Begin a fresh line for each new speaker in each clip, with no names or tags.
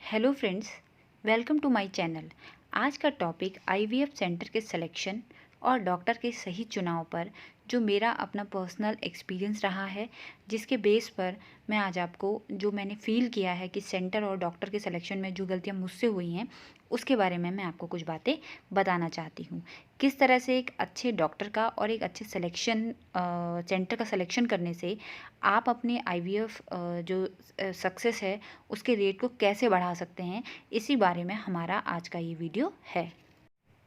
Hello friends, welcome to my channel. आज का topic IVF centre के सिलेक्शन और डॉक्टर के सही चुनाव पर जो मेरा अपना पर्सनल एक्सपीरियंस रहा है, जिसके बेस पर मैं आज आपको जो मैंने फ़ील किया है कि सेंटर और डॉक्टर के सिलेक्शन में जो गलतियां मुझसे हुई हैं उसके बारे में मैं आपको कुछ बातें बताना चाहती हूँ। किस तरह से एक अच्छे डॉक्टर का और एक अच्छे सिलेक्शन सेंटर का सिलेक्शन करने से आप अपने आईवीएफ जो सक्सेस है उसके रेट को कैसे बढ़ा सकते हैं, इसी बारे में हमारा आज का ये वीडियो है।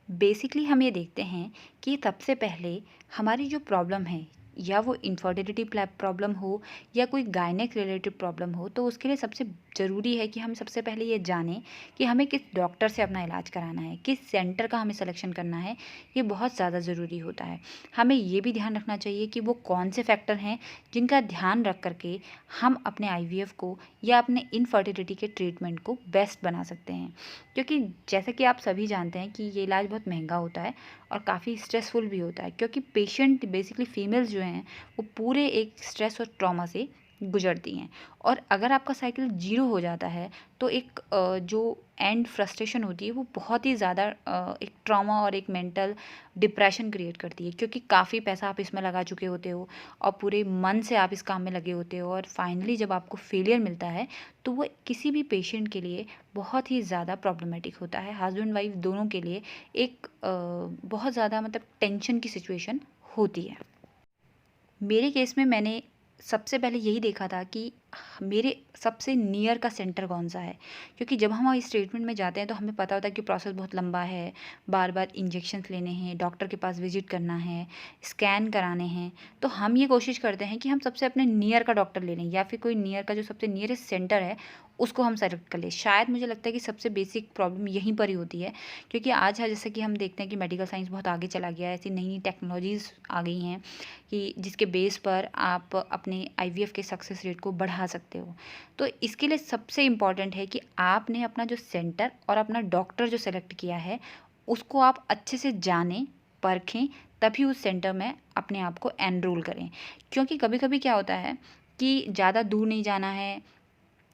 बेसिकली हम ये देखते हैं कि सबसे पहले हमारी जो प्रॉब्लम है, या वो इनफर्टिलिटी प्रॉब्लम हो या कोई गायनेक रिलेटेड प्रॉब्लम हो, तो उसके लिए सबसे ज़रूरी है कि हम सबसे पहले ये जानें कि हमें किस डॉक्टर से अपना इलाज कराना है, किस सेंटर का हमें सिलेक्शन करना है। ये बहुत ज़्यादा ज़रूरी होता है। हमें ये भी ध्यान रखना चाहिए कि वो कौन से फैक्टर हैं जिनका ध्यान रख करके हम अपने आईवीएफ को या अपने इनफर्टिलिटी के ट्रीटमेंट को बेस्ट बना सकते हैं। क्योंकि जैसा कि आप सभी जानते हैं कि ये इलाज बहुत महंगा होता है और काफ़ी स्ट्रेसफुल भी होता है, क्योंकि पेशेंट बेसिकली फीमेल्स जो हैं वो पूरे एक स्ट्रेस और ट्रॉमा से गुजरती हैं। और अगर आपका साइकिल ज़ीरो हो जाता है तो एक जो एंड फ्रस्ट्रेशन होती है वो बहुत ही ज़्यादा एक ट्रॉमा और एक मेंटल डिप्रेशन क्रिएट करती है, क्योंकि काफ़ी पैसा आप इसमें लगा चुके होते हो और पूरे मन से आप इस काम में लगे होते हो, और फाइनली जब आपको फेलियर मिलता है तो वो किसी भी पेशेंट के लिए बहुत ही ज़्यादा प्रॉब्लमेटिक होता है। हस्बैंड वाइफ दोनों के लिए एक बहुत ज़्यादा मतलब टेंशन की सिचुएशन होती है। मेरे केस में मैंने सबसे पहले यही देखा था कि मेरे सबसे नियर का सेंटर कौन सा है, क्योंकि जब हम इस ट्रीटमेंट में जाते हैं तो हमें पता होता है कि प्रोसेस बहुत लंबा है, बार बार इंजेक्शन्स लेने हैं, डॉक्टर के पास विजिट करना है, स्कैन कराने हैं। तो हम ये कोशिश करते हैं कि हम सबसे अपने नियर का डॉक्टर ले लें, या फिर कोई नियर का जो सबसे नियरेस्ट सेंटर है उसको हम सेलेक्ट कर लें। शायद मुझे लगता है कि सबसे बेसिक प्रॉब्लम यहीं पर ही होती है, क्योंकि आज है जैसे कि हम देखते हैं कि मेडिकल साइंस बहुत आगे चला गया है, ऐसी नई नई टेक्नोलॉजीज़ आ गई हैं कि जिसके बेस पर आप अपने आईवीएफ के सक्सेस रेट को बढ़ा सकते हो। तो इसके लिए सबसे इम्पॉर्टेंट है कि आपने अपना जो सेंटर और अपना डॉक्टर जो सेलेक्ट किया है उसको आप अच्छे से जानें, परखें, तभी उस सेंटर में अपने आप को एनरोल करें। क्योंकि कभी कभी क्या होता है कि ज़्यादा दूर नहीं जाना है,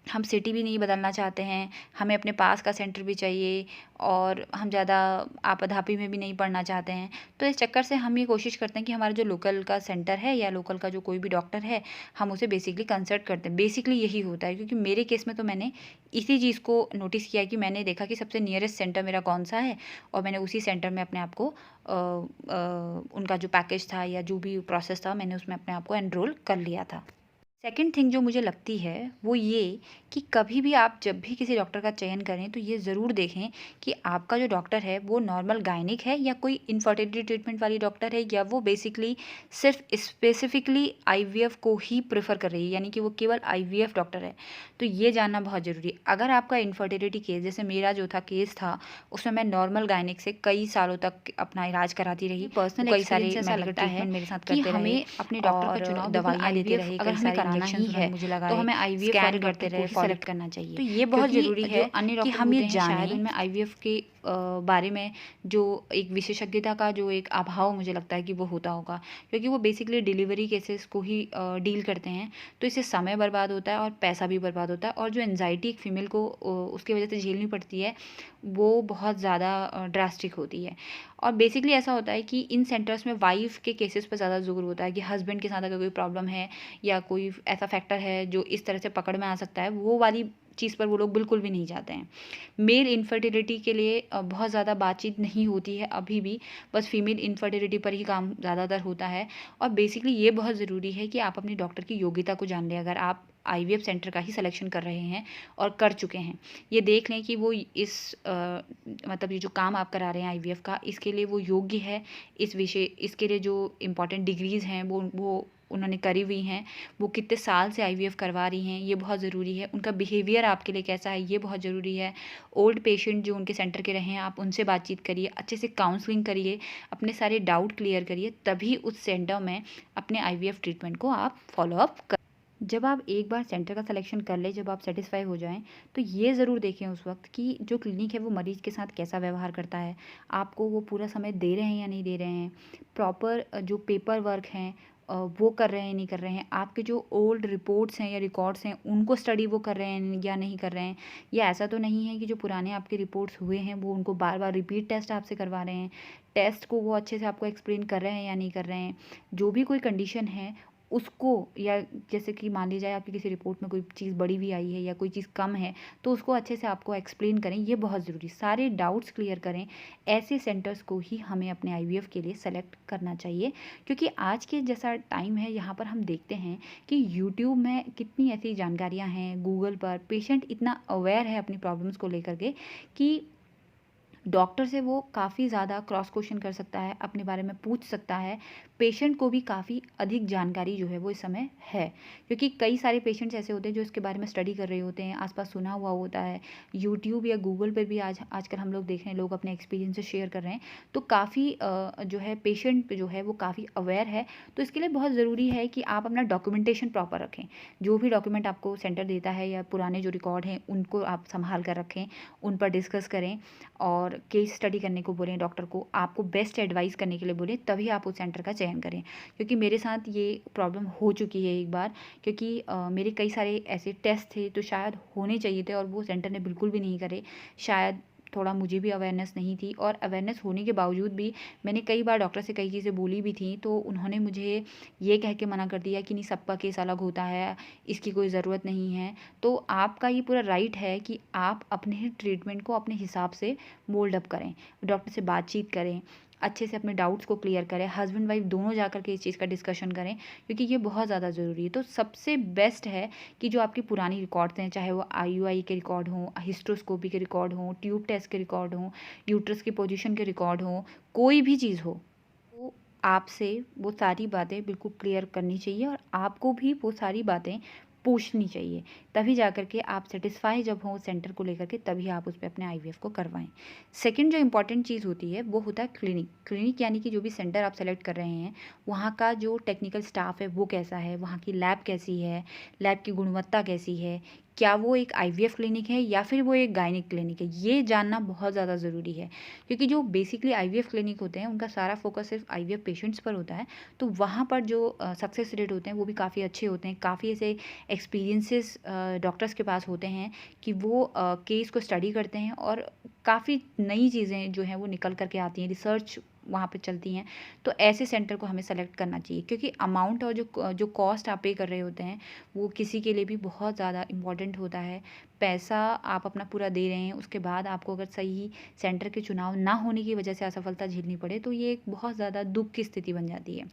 हम सिटी भी नहीं बदलना चाहते हैं, हमें अपने पास का सेंटर भी चाहिए, और हम ज़्यादा आपाधापी में भी नहीं पढ़ना चाहते हैं। तो इस चक्कर से हम ये कोशिश करते हैं कि हमारा जो लोकल का सेंटर है या लोकल का जो कोई भी डॉक्टर है, हम उसे बेसिकली कंसल्ट करते हैं। बेसिकली यही होता है, क्योंकि मेरे केस में तो मैंने इसी चीज़ को नोटिस किया कि मैंने देखा कि सबसे नियरेस्ट सेंटर मेरा कौन सा है, और मैंने उसी सेंटर में अपने आप को उनका जो पैकेज था या जो भी प्रोसेस था, मैंने उसमें अपने आप को एनरोल कर लिया था। सेकंड थिंग जो मुझे लगती है वो ये कि कभी भी आप जब भी किसी डॉक्टर का चयन करें तो ये ज़रूर देखें कि आपका जो डॉक्टर है वो नॉर्मल गायनिक है या कोई इनफर्टिलिटी ट्रीटमेंट वाली डॉक्टर है, या वो बेसिकली सिर्फ स्पेसिफिकली आईवीएफ को ही प्रेफर कर रही है, यानी कि वो केवल आईवीएफ डॉक्टर है। तो ये जानना बहुत ज़रूरी है। अगर आपका इनफर्टिलिटी केस, जैसे मेरा जो था केस था, उसमें मैं नॉर्मल गायनिक से कई सालों तक अपना इलाज कराती रही, पर्सनल कई सारे मेडिकल ट्रीटमेंट मेरे साथ करते रहे, हमें अपने डॉक्टर का चुनाव दवाइयाँ लेते रहे, अगर हमें कराना ही है मुझे लगा तो हमें आईवीएफ वाले करते रहे सेलेक्ट करना चाहिए। तो ये बहुत ज़रूरी है कि हम ये जानें उनमें आईवीएफ के बारे में जो एक विशेषज्ञता का जो एक अभाव मुझे लगता है कि वो होता होगा, क्योंकि वो बेसिकली डिलीवरी केसेस को ही डील करते हैं। तो इससे समय बर्बाद होता है और पैसा भी बर्बाद होता है, और जो एंजाइटी एक फ़ीमेल को उसकी वजह से झेलनी पड़ती है वो बहुत ज़्यादा ड्रास्टिक होती है। और बेसिकली ऐसा होता है कि इन सेंटर्स में वाइफ़ के केसेस पर ज़्यादा ज़ोर होता है कि हस्बैंड के साथ अगर कोई प्रॉब्लम है या कोई ऐसा फैक्टर है जो इस तरह से पकड़ में आ सकता है, वो वाली चीज़ पर वो लोग बिल्कुल भी नहीं जाते हैं। मेल इनफर्टिलिटी के लिए बहुत ज़्यादा बातचीत नहीं होती है अभी भी, बस फीमेल इनफर्टिलिटी पर ही काम ज़्यादातर होता है। और बेसिकली ये बहुत ज़रूरी है कि आप अपने डॉक्टर की योग्यता को जान लें, अगर आप आईवीएफ सेंटर का ही सिलेक्शन कर रहे हैं और कर चुके हैं। ये देख लें कि वो इस मतलब ये जो काम आप करा रहे हैं आईवीएफ का, इसके लिए वो योग्य है, इस विषय इसके लिए जो इम्पॉर्टेंट डिग्रीज़ हैं वो उन्होंने करी हुई हैं, वो कितने साल से आईवीएफ करवा रही हैं, ये बहुत ज़रूरी है। उनका बिहेवियर आपके लिए कैसा है, ये बहुत ज़रूरी है। ओल्ड पेशेंट जो उनके सेंटर के रहे हैं, आप उनसे बातचीत करिए, अच्छे से काउंसलिंग करिए, अपने सारे डाउट क्लियर करिए, तभी उस सेंटर में अपने आईवीएफ ट्रीटमेंट को आप फॉलोअप कर। जब आप एक बार सेंटर का सिलेक्शन कर लें, जब आप सेटिस्फाई हो जाएं, तो ये ज़रूर देखें उस वक्त कि जो क्लिनिक है वो मरीज़ के साथ कैसा व्यवहार करता है, आपको वो पूरा समय दे रहे हैं या नहीं दे रहे हैं, प्रॉपर जो पेपर वर्क हैं वो कर रहे हैं नहीं कर रहे हैं, आपके जो ओल्ड रिपोर्ट्स हैं या रिकॉर्ड्स हैं उनको स्टडी वो कर रहे हैं या नहीं कर रहे हैं, या ऐसा तो नहीं है कि जो पुराने आपके रिपोर्ट्स हुए हैं वो उनको बार बार रिपीट टेस्ट आपसे करवा रहे हैं, टेस्ट को वो अच्छे से आपको एक्सप्लेन कर रहे हैं या नहीं कर रहे हैं। जो भी कोई कंडीशन है उसको, या जैसे कि मान लीजिए आपकी किसी रिपोर्ट में कोई चीज़ बड़ी भी आई है या कोई चीज़ कम है, तो उसको अच्छे से आपको एक्सप्लेन करें, ये बहुत ज़रूरी, सारे डाउट्स क्लियर करें। ऐसे सेंटर्स को ही हमें अपने आईवीएफ के लिए सेलेक्ट करना चाहिए, क्योंकि आज के जैसा टाइम है यहाँ पर हम देखते हैं कि यूट्यूब में कितनी ऐसी जानकारियाँ हैं, गूगल पर पेशेंट इतना अवेयर है अपनी प्रॉब्लम्स को लेकर के कि डॉक्टर से वो काफ़ी ज़्यादा क्रॉस क्वेश्चन कर सकता है, अपने बारे में पूछ सकता है। पेशेंट को भी काफ़ी अधिक जानकारी जो है वो इस समय है, क्योंकि कई सारे पेशेंट्स ऐसे होते हैं जो इसके बारे में स्टडी कर रहे होते हैं, आसपास सुना हुआ होता है। यूट्यूब या गूगल पर भी आजकल हम लोग देख रहे हैं, लोग अपने एक्सपीरियंसेस शेयर कर रहे हैं, तो काफ़ी जो है पेशेंट जो है वो काफ़ी अवेयर है। तो इसके लिए बहुत ज़रूरी है कि आप अपना डॉक्यूमेंटेशन प्रॉपर रखें। जो भी डॉक्यूमेंट आपको सेंटर देता है या पुराने जो रिकॉर्ड हैं उनको आप संभाल कर रखें, उन पर डिस्कस करें और केस स्टडी करने को बोलें डॉक्टर को, आपको बेस्ट एडवाइस करने के लिए बोलें, तभी आप उस सेंटर का चयन करें। क्योंकि मेरे साथ ये प्रॉब्लम हो चुकी है एक बार, क्योंकि मेरे कई सारे ऐसे टेस्ट थे तो शायद होने चाहिए थे और वो सेंटर ने बिल्कुल भी नहीं करे। शायद थोड़ा मुझे भी अवेयरनेस नहीं थी, और अवेयरनेस होने के बावजूद भी मैंने कई बार डॉक्टर से कई चीज़ें बोली भी थी, तो उन्होंने मुझे ये कह के मना कर दिया कि नहीं, सबका केस अलग होता है, इसकी कोई ज़रूरत नहीं है। तो आपका ये पूरा राइट है कि आप अपने ही ट्रीटमेंट को अपने हिसाब से मोल्ड अप करें, डॉक्टर से बातचीत करें, अच्छे से अपने डाउट्स को क्लियर करें, हस्बैंड वाइफ दोनों जा कर के इस चीज़ का डिस्कशन करें, क्योंकि ये बहुत ज़्यादा ज़रूरी है। तो सबसे बेस्ट है कि जो आपकी पुरानी रिकॉर्ड्स हैं, चाहे वो आईयूआई के रिकॉर्ड हों, हिस्ट्रोस्कोपी के रिकॉर्ड हों, ट्यूब टेस्ट के रिकॉर्ड हों, यूट्रस की पोजीशन के रिकॉर्ड हों, कोई भी चीज़ हो, तो आपसे वो सारी बातें बिल्कुल क्लियर करनी चाहिए और आपको भी वो सारी बातें पूछनी चाहिए। तभी जा कर के आप सेटिस्फाई जब हों सेंटर को लेकर के, तभी आप उस पे अपने आईवीएफ को करवाएं। सेकंड जो इम्पॉर्टेंट चीज़ होती है वो होता है क्लिनिक। क्लिनिक यानी कि जो भी सेंटर आप सेलेक्ट कर रहे हैं, वहाँ का जो टेक्निकल स्टाफ है वो कैसा है, वहाँ की लैब कैसी है, लैब की गुणवत्ता कैसी है, क्या वो एक आईवीएफ क्लिनिक है या फिर वो एक गायनिक क्लिनिक है, ये जानना बहुत ज़्यादा ज़रूरी है। क्योंकि जो बेसिकली आईवीएफ क्लिनिक होते हैं उनका सारा फोकस सिर्फ आईवीएफ पेशेंट्स पर होता है, तो वहाँ पर जो सक्सेस रेट होते हैं वो भी काफ़ी अच्छे होते हैं। काफ़ी ऐसे एक्सपीरियंसेस डॉक्टर्स के पास होते हैं कि वो केस को स्टडी करते हैं और काफ़ी नई चीज़ें जो हैं वो निकल कर के आती हैं, रिसर्च वहाँ पे चलती हैं। तो ऐसे सेंटर को हमें सेलेक्ट करना चाहिए, क्योंकि अमाउंट और जो कॉस्ट आप पे कर रहे होते हैं वो किसी के लिए भी बहुत ज़्यादा इम्पॉर्टेंट होता है। पैसा आप अपना पूरा दे रहे हैं, उसके बाद आपको अगर सही सेंटर के चुनाव ना होने की वजह से असफलता झेलनी पड़े, तो ये एक बहुत ज़्यादा दुःख की स्थिति बन जाती है।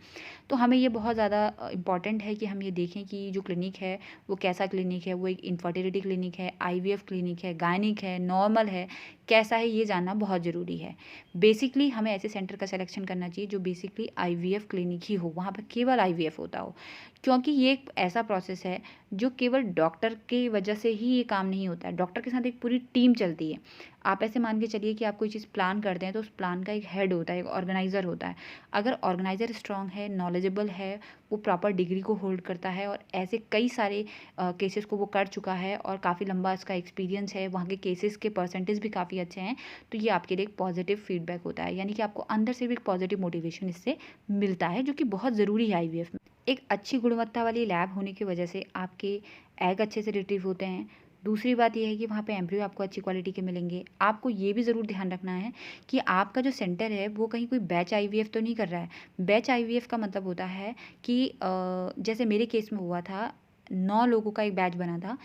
तो हमें ये बहुत ज़्यादा इम्पॉर्टेंट है कि हम ये देखें कि जो क्लिनिक है वो कैसा क्लिनिक है, वो एक इनफर्टिलिटी क्लिनिक है, आईवीएफ क्लिनिक है, गायनिक है, नॉर्मल है, कैसा है, ये जानना बहुत ज़रूरी है। बेसिकली हमें ऐसे सेंटर का सिलेक्शन करना चाहिए जो बेसिकली आईवीएफ क्लिनिक ही हो, वहाँ पर केवल आईवीएफ होता हो, क्योंकि ये एक ऐसा प्रोसेस है जो केवल डॉक्टर की वजह से ही ये काम नहीं होता है। डॉक्टर के साथ एक पूरी टीम चलती है। आप ऐसे मान के चलिए कि आप कोई चीज़ प्लान करते हैं तो उस प्लान का एक हेड होता है, एक ऑर्गेनाइज़र होता है। अगर ऑर्गेनाइज़र स्ट्रांग है, नॉलेजेबल है, वो प्रॉपर डिग्री को होल्ड करता है और ऐसे कई सारे केसेस को वो कर चुका है और काफ़ी लंबा इसका एक्सपीरियंस है, वहाँ के केसेस के परसेंटेज भी काफ़ी अच्छे हैं, तो ये आपके लिए एक पॉजिटिव फीडबैक होता है। यानी कि आपको अंदर से भी एक पॉजिटिव मोटिवेशन इससे मिलता है, जो कि बहुत ज़रूरी है आईवीएफ में। एक अच्छी गुणवत्ता वाली लैब होने की वजह से आपके एग अच्छे से रिट्रीव होते हैं। दूसरी बात ये है कि वहाँ पे एम्ब्रियो आपको अच्छी क्वालिटी के मिलेंगे। आपको ये भी ज़रूर ध्यान रखना है कि आपका जो सेंटर है वो कहीं कोई बैच आईवीएफ तो नहीं कर रहा है। बैच आईवीएफ का मतलब होता है कि जैसे मेरे केस में हुआ था, 9 लोगों का एक बैच बना था।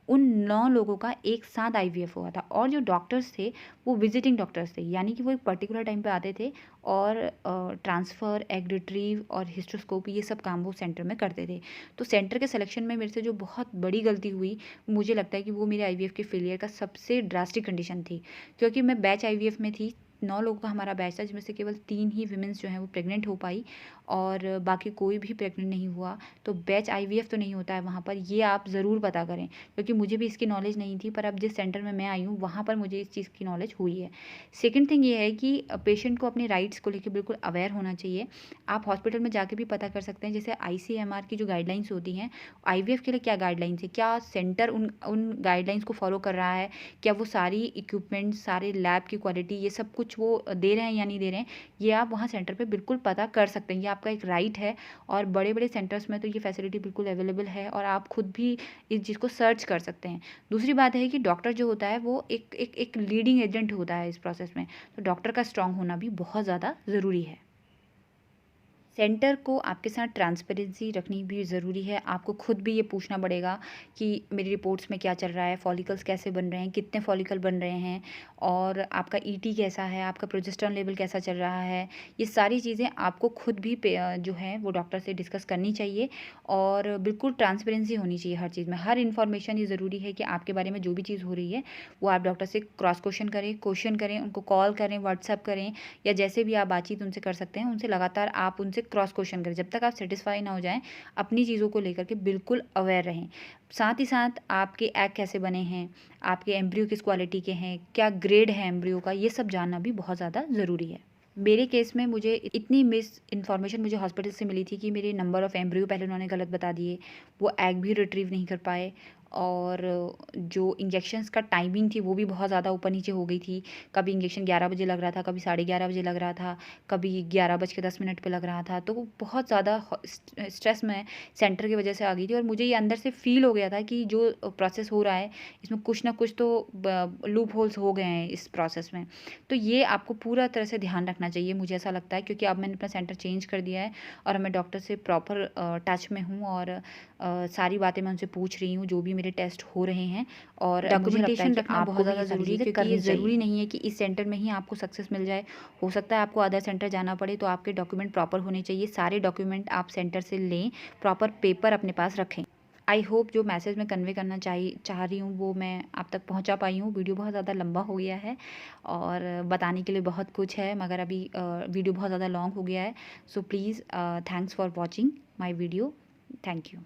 उन 9 लोगों का एक साथ आईवीएफ हुआ था और जो डॉक्टर्स थे वो विजिटिंग डॉक्टर्स थे, यानी कि वो एक पर्टिकुलर टाइम पे आते थे और ट्रांसफ़र, एग रिट्रीव और हिस्ट्रोस्कोपी ये सब काम वो सेंटर में करते थे। तो सेंटर के सिलेक्शन में मेरे से जो बहुत बड़ी गलती हुई, मुझे लगता है कि वो मेरे आईवीएफ के फेलियर का सबसे ड्रास्टिक कंडीशन थी, क्योंकि मैं बैच आईवीएफ में थी। 9 लोगों का हमारा बैच था, जिसमें से केवल 3 ही वीमेंस जो हैं वो प्रेग्नेंट हो पाई और बाकी कोई भी प्रेग्नेंट नहीं हुआ। तो बैच आईवीएफ तो नहीं होता है वहाँ पर, ये आप ज़रूर पता करें, क्योंकि मुझे भी इसकी नॉलेज नहीं थी, पर अब जिस सेंटर में मैं आई हूँ वहाँ पर मुझे इस चीज़ की नॉलेज हुई है। सेकंड थिंग ये है कि पेशेंट को अपने राइट्स को लेकर बिल्कुल अवेयर होना चाहिए। आप हॉस्पिटल में जाके भी पता कर सकते हैं, जैसे आईसीएमआर की जो गाइडलाइंस होती हैं, आईवीएफ के लिए क्या गाइडलाइंस है, क्या सेंटर उन गाइडलाइंस को फॉलो कर रहा है, क्या वो सारी इक्विपमेंट्स, सारे लैब की क्वालिटी, ये सब कुछ कुछ वो दे रहे हैं या नहीं दे रहे हैं, ये आप वहाँ सेंटर पे बिल्कुल पता कर सकते हैं। ये आपका एक राइट है और बड़े-बड़े सेंटर्स में तो ये फैसिलिटी बिल्कुल अवेलेबल है और आप खुद भी इस चीज़ को सर्च कर सकते हैं। दूसरी बात है कि डॉक्टर जो होता है वो एक लीडिंग एजेंट होता है इस प्रोसेस में, तो डॉक्टर का स्ट्रॉन्ग होना भी बहुत ज़्यादा ज़रूरी है। सेंटर को आपके साथ ट्रांसपेरेंसी रखनी भी ज़रूरी है। आपको खुद भी ये पूछना पड़ेगा कि मेरी रिपोर्ट्स में क्या चल रहा है, फॉलिकल्स कैसे बन रहे हैं, कितने फॉलिकल बन रहे हैं और आपका ईटी कैसा है, आपका प्रोजेस्टेरॉन लेवल कैसा चल रहा है। ये सारी चीज़ें आपको खुद भी जो है वो डॉक्टर से डिस्कस करनी चाहिए और बिल्कुल ट्रांसपेरेंसी होनी चाहिए हर चीज़ में। हर इन्फॉर्मेशन ये ज़रूरी है कि आपके बारे में जो भी चीज़ हो रही है वो आप डॉक्टर से क्रॉस क्वेश्चन करें, उनको कॉल करें, व्हाट्सएप करें या जैसे भी आप बातचीत उनसे कर सकते हैं, उनसे लगातार आप उनसे क्रॉस क्वेश्चन करें। जब तक आप सेटिस्फाई ना हो जाएँ, अपनी चीज़ों को लेकर के बिल्कुल अवेयर रहें। साथ ही साथ आपके एग कैसे बने हैं, आपके एम्ब्रियो किस क्वालिटी के हैं, क्या ग्रेड है एम्ब्रियो का, ये सब जानना भी बहुत ज़्यादा ज़रूरी है। मेरे केस में मुझे इतनी मिस इन्फॉर्मेशन मुझे हॉस्पिटल से मिली थी कि मेरे नंबर ऑफ़ एम्ब्रियो पहले उन्होंने गलत बता दिए, वो एग भी रिट्रीव नहीं कर पाए और जो इंजेक्शंस का टाइमिंग थी वो भी बहुत ज़्यादा ऊपर-नीचे हो गई थी। कभी इंजेक्शन 11 बजे लग रहा था, कभी 11:30 बजे लग रहा था, कभी 11:10 पे लग रहा था। तो वो बहुत ज़्यादा स्ट्रेस में सेंटर की वजह से आ गई थी और मुझे ये अंदर से फ़ील हो गया था कि जो प्रोसेस हो रहा है, इसमें कुछ ना कुछ तो लूप होल्स हो गए हैं इस प्रोसेस में। तो ये आपको पूरा तरह से ध्यान रखना चाहिए, मुझे ऐसा लगता है, क्योंकि अब मैंने अपना सेंटर चेंज कर दिया है और मैं डॉक्टर से प्रॉपर टच में हूँ और सारी बातें मैं उनसे पूछ रही हूँ, जो भी मेरे टेस्ट हो रहे हैं और डॉक्यूमेंटेशन रखना बहुत ज़्यादा ज़रूरी है, क्योंकि ये ज़रूरी नहीं है कि इस सेंटर में ही आपको सक्सेस मिल जाए। हो सकता है आपको अदर सेंटर जाना पड़े, तो आपके डॉक्यूमेंट प्रॉपर होने चाहिए। सारे डॉक्यूमेंट आप सेंटर से लें, प्रॉपर पेपर अपने पास रखें। आई होप जो मैसेज मैं कन्वे करना चाह रही हूँ वो मैं आप तक पहुँचा पाई हूँ। वीडियो बहुत ज़्यादा लंबा हो गया है और बताने के लिए बहुत कुछ है, मगर अभी वीडियो बहुत ज़्यादा लॉन्ग हो गया है। So please thanks for watching my video. Thank you.